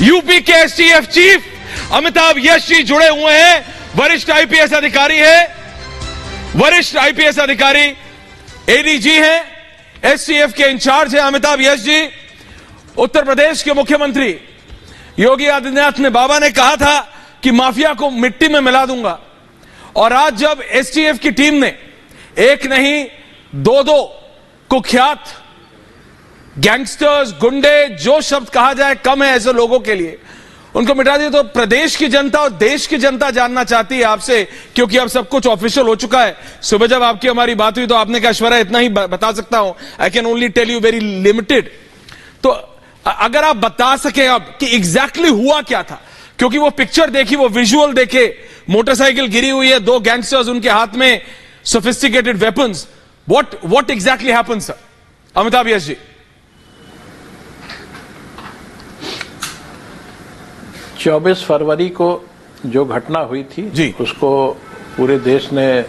UP के STF chief Amitabh Yash जी जुड़े हुए हैं। वरिष्ठ आईपीएस अधिकारी है, वरिष्ठ आईपीएस अधिकारी एडीजी हैं, एसटीएफ के इंचार्ज हैं अमिताभ यश जी। उत्तर प्रदेश के मुख्यमंत्री योगी आदित्यनाथ ने बाबा ने कहा था कि माफिया को मिट्टी में मिला दूंगा, और आज जब एसटीएफ की टीम ने एक नहीं दो कुख्यात गैंगस्टर्स, गुंडे, जो शब्द कहा जाए कम है ऐसे लोगों के लिए, उनको मिटा दिया, तो प्रदेश की जनता और देश की जनता जानना चाहती है आपसे, क्योंकि अब सब कुछ ऑफिशियल हो चुका है। सुबह जब आपकी हमारी बात हुई तो आपने कहा ऐश्वर्या इतना ही बता सकता हूं, I can only tell you very limited. तो अगर आप बता सके अब कि एग्जैक्टली हुआ क्या था, क्योंकि वो पिक्चर देखी, वो विजुअल देखे, मोटरसाइकिल गिरी हुई है, दो गैंगस्टर्स, उनके हाथ में sophisticated weapons, what exactly happened sir? Amitabh Yash ji. 24 फरवरी को जो घटना हुई थी जी, उसको पूरे देश ने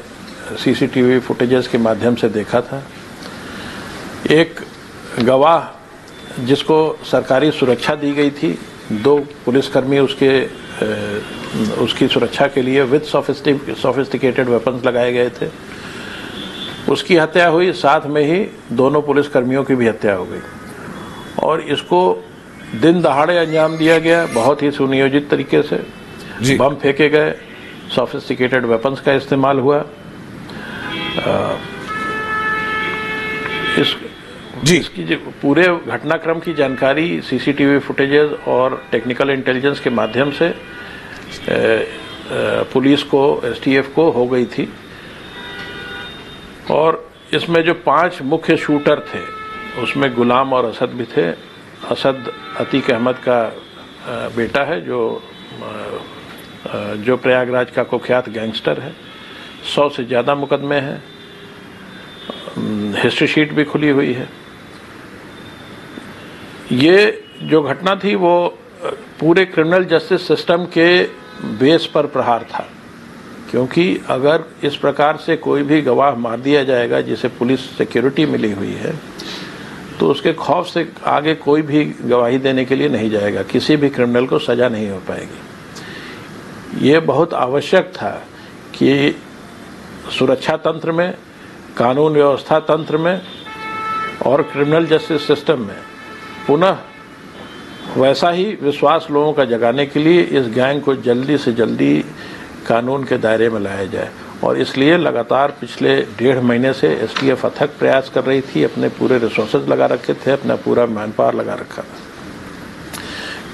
सीसीटीवी फुटेजेस के माध्यम से देखा था। एक गवाह जिसको सरकारी सुरक्षा दी गई थी, 2 पुलिसकर्मी उसकी सुरक्षा के लिए विद सोफिस्टिकेटेड वेपन्स लगाए गए थे, उसकी हत्या हुई। साथ में ही 2 पुलिसकर्मियों की भी हत्या हो गई, और इसको दिन दहाड़े अंजाम दिया गया, बहुत ही सुनियोजित तरीके से। बम फेंके गए, सोफिस्टिकेटेड वेपन्स का इस्तेमाल हुआ। इसकी जो पूरे घटनाक्रम की जानकारी सीसीटीवी फुटेजेस और टेक्निकल इंटेलिजेंस के माध्यम से पुलिस को, एसटीएफ को हो गई थी। और इसमें जो 5 मुख्य शूटर थे उसमें गुलाम और असद भी थे। असद अतीक अहमद का बेटा है, जो प्रयागराज का कुख्यात गैंगस्टर है। 100 से ज़्यादा मुकदमे हैं, हिस्ट्री शीट भी खुली हुई है। ये जो घटना थी वो पूरे क्रिमिनल जस्टिस सिस्टम के बेस पर प्रहार था, क्योंकि अगर इस प्रकार से कोई भी गवाह मार दिया जाएगा जिसे पुलिस सिक्योरिटी मिली हुई है, तो उसके खौफ से आगे कोई भी गवाही देने के लिए नहीं जाएगा, किसी भी क्रिमिनल को सजा नहीं हो पाएगी। ये बहुत आवश्यक था कि सुरक्षा तंत्र में, कानून व्यवस्था तंत्र में और क्रिमिनल जस्टिस सिस्टम में पुनः वैसा ही विश्वास लोगों का जगाने के लिए इस गैंग को जल्दी से जल्दी कानून के दायरे में लाया जाए। और इसलिए लगातार पिछले 1.5 महीने से एसटीएफ अथक प्रयास कर रही थी, अपने पूरे रिसोर्सेज लगा रखे थे, अपना पूरा मैन पावर लगा रखा था।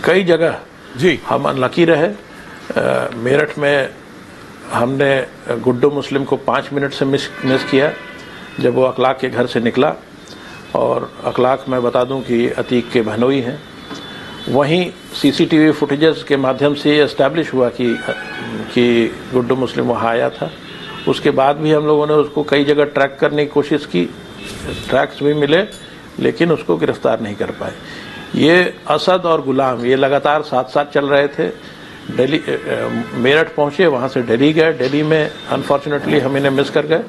कई जगह जी हम अनलकी रहे। मेरठ में हमने गुड्डू मुस्लिम को 5 मिनट से मिस किया जब वो अखलाक के घर से निकला, और अखलाक मैं बता दूं कि अतीक के भनोई हैं। वहीं सीसीटीवी फुटेजेस के माध्यम से ये एस्टैब्लिश हुआ कि गुड्डू मुस्लिम वहाँ आया था। उसके बाद भी हम लोगों ने उसको कई जगह ट्रैक करने की कोशिश की, ट्रैक्स भी मिले, लेकिन उसको गिरफ्तार नहीं कर पाए। ये असद और गुलाम ये लगातार साथ साथ चल रहे थे। दिल्ली मेरठ पहुँचे, वहाँ से दिल्ली गए। दिल्ली में अनफॉर्चुनेटली हम इन्हें मिस कर गए,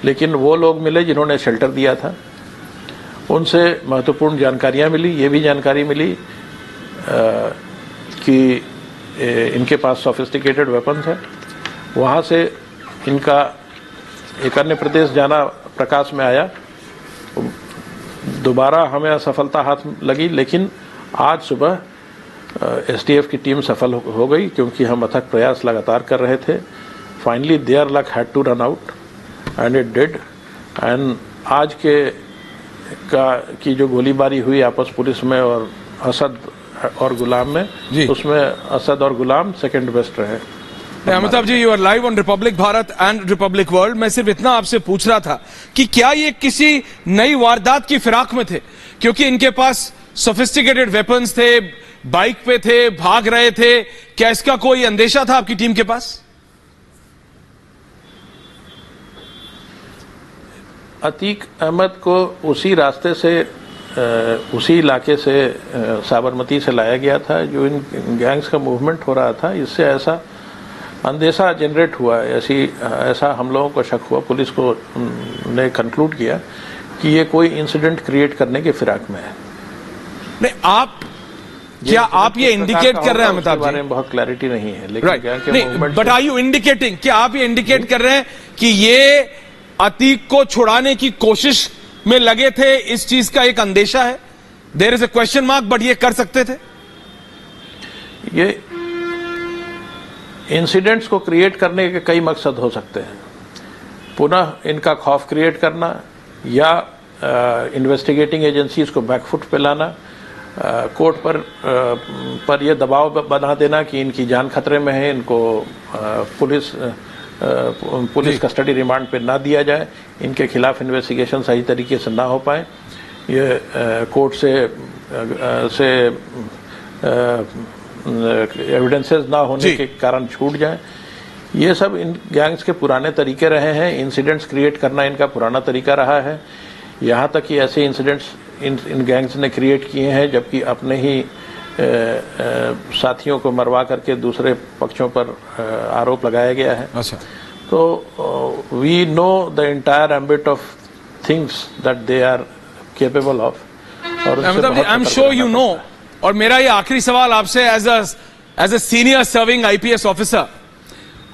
लेकिन वो लोग मिले जिन्होंने शेल्टर दिया था, उनसे महत्वपूर्ण जानकारियाँ मिली। ये भी जानकारी मिली कि इनके पास सोफिस्टिकेटेड वेपन्स है। वहाँ से इनका एक अन्य प्रदेश जाना प्रकाश में आया। दोबारा हमें असफलता हाथ लगी, लेकिन आज सुबह एसटीएफ की टीम सफल हो गई, क्योंकि हम अथक प्रयास लगातार कर रहे थे। Finally their luck had to run out and it did. And आज की जो गोलीबारी हुई आपस पुलिस में और असद और गुलाम में, उसमें असद और गुलाम सेकंड बेस्ट रहे। Amitabh ji, you are live on Republic Bharat and Republic World. मैं सिर्फ इतना आपसे पूछ रहा था कि क्या ये किसी नई वारदात की फिराक में थे, क्योंकि इनके पास सोफिस्टिकेटेड वेपन्स थे, बाइक पे थे, भाग रहे थे, क्या इसका कोई अंदेशा था आपकी टीम के पास? अतीक अहमद को उसी रास्ते से, उसी इलाके से, साबरमती से लाया गया था जो इन गैंग्स का मूवमेंट हो रहा था। इससे ऐसा अंदेशा जनरेट हुआ, ऐसा हम लोगों को शक हुआ। पुलिस को ने कंक्लूड किया कि ये कोई इंसिडेंट क्रिएट करने के फिराक में है। नहीं, आप क्या आप ये इंडिकेट कर रहे हैं अमिताभ जी? बारे में बहुत क्लैरिटी नहीं है, लेकिन राइट, नहीं, बट आर यू इंडिकेटिंग, क्या आप ये इंडिकेट कर रहे हैं कि ये अतीक को छुड़ाने की कोशिश में लगे थे, इस चीज का एक अंदेशा है? There is a question mark, but ये कर सकते थे? ये इंसिडेंट्स को क्रिएट करने के कई मकसद हो सकते हैं। पुनः इनका खौफ क्रिएट करना, या इन्वेस्टिगेटिंग एजेंसीज को बैकफुट पे लाना, कोर्ट पर यह दबाव बना देना कि इनकी जान खतरे में है, इनको पुलिस कस्टडी रिमांड पे ना दिया जाए, इनके खिलाफ इन्वेस्टिगेशन सही तरीके से ना हो पाए, ये कोर्ट से एविडेंसेस ना होने के कारण छूट जाए। ये सब इन गैंग्स के पुराने तरीके रहे हैं। इंसिडेंट्स क्रिएट करना इनका पुराना तरीका रहा है। यहाँ तक कि ऐसे इंसिडेंट्स इन गैंग्स ने क्रिएट किए हैं जबकि अपने ही साथियों को मरवा करके दूसरे पक्षों पर आरोप लगाया गया है। अच्छा, तो we know the entire ambit of things that they are capable of. और I am sure you know. और मेरा ये आखिरी सवाल आपसे, as a senior serving IPS officer,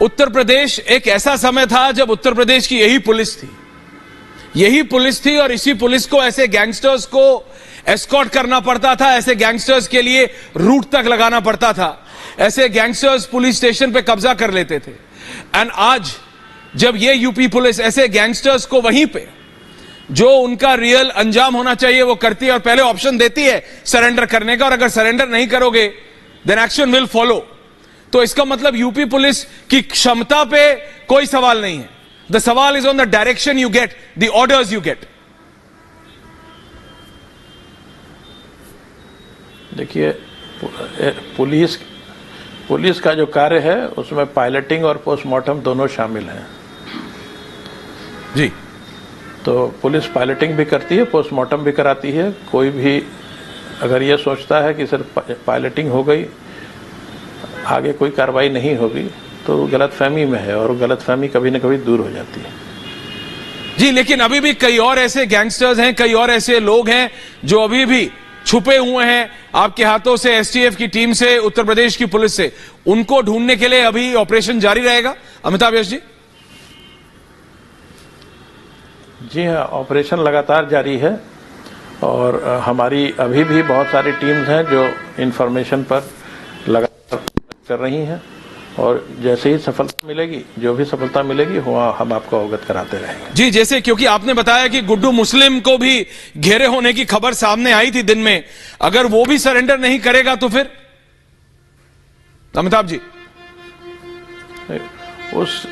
Uttar Pradesh एक ऐसा समय था जब उत्तर प्रदेश की यही पुलिस थी और इसी पुलिस को ऐसे गैंगस्टर्स को एस्कॉर्ट करना पड़ता था, ऐसे गैंगस्टर्स के लिए रूट तक लगाना पड़ता था, ऐसे गैंगस्टर्स पुलिस स्टेशन पे कब्जा कर लेते थे। एंड आज जब ये यूपी पुलिस ऐसे गैंगस्टर्स को वहीं पे जो उनका रियल अंजाम होना चाहिए वो करती है और पहले ऑप्शन देती है सरेंडर करने का, और अगर सरेंडर नहीं करोगे देन एक्शन विल फॉलो, तो इसका मतलब यूपी पुलिस की क्षमता पे कोई सवाल नहीं है। द सवाल is on the direction you get, the orders you get. देखिए, पुलिस का जो कार्य है उसमें पायलटिंग और पोस्टमार्टम दोनों शामिल हैं जी। तो पुलिस पायलटिंग भी करती है, पोस्टमार्टम भी कराती है। कोई भी अगर ये सोचता है कि सिर्फ पायलटिंग हो गई, आगे कोई कार्रवाई नहीं होगी, तो गलतफहमी में है, और गलतफहमी कभी न कभी दूर हो जाती है। जी, लेकिन अभी भी कई और ऐसे गैंगस्टर्स हैं, कई और ऐसे लोग हैं जो अभी भी छुपे हुए हैं आपके हाथों से, एसटीएफ की टीम से, उत्तर प्रदेश की पुलिस से। उनको ढूंढने के लिए अभी ऑपरेशन जारी रहेगा अमिताभ यश जी? जी हाँ, ऑपरेशन लगातार जारी है और हमारी अभी भी बहुत सारी टीम्स हैं जो इंफॉर्मेशन पर लगातार कर रही हैं, और जैसे ही सफलता मिलेगी, जो भी सफलता मिलेगी वहाँ हम आपको अवगत कराते रहेंगे। जी, जैसे क्योंकि आपने बताया कि गुड्डू मुस्लिम को भी घेरे होने की खबर सामने आई थी दिन में, अगर वो भी सरेंडर नहीं करेगा तो फिर अमिताभ जी? उस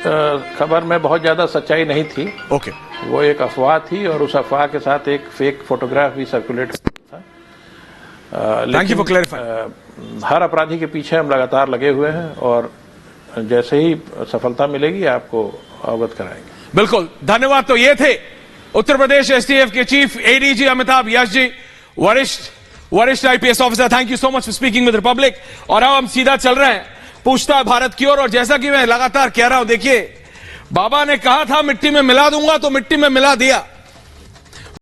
खबर में बहुत ज्यादा सच्चाई नहीं थी। ओके, वो एक अफवाह थी और उस अफवाह के साथ एक फेक फोटोग्राफ भी सर्कुलेट था। Thank you for clarifying. हर अपराधी के पीछे हम लगातार लगे हुए हैं और जैसे ही सफलता मिलेगी आपको अवगत कराएंगे। बिल्कुल, धन्यवाद। तो ये थे उत्तर प्रदेश एसटीएफ के चीफ एडीजी अमिताभ यश जी, वरिष्ठ IPS officer. Thank you so much for speaking with Republic. और अब हम सीधा चल रहे हैं पूछता भारत की ओर। और जैसा कि मैं लगातार कह रहा हूं, देखिए, बाबा ने कहा था मिट्टी में मिला दूंगा तो मिट्टी में मिला दिया।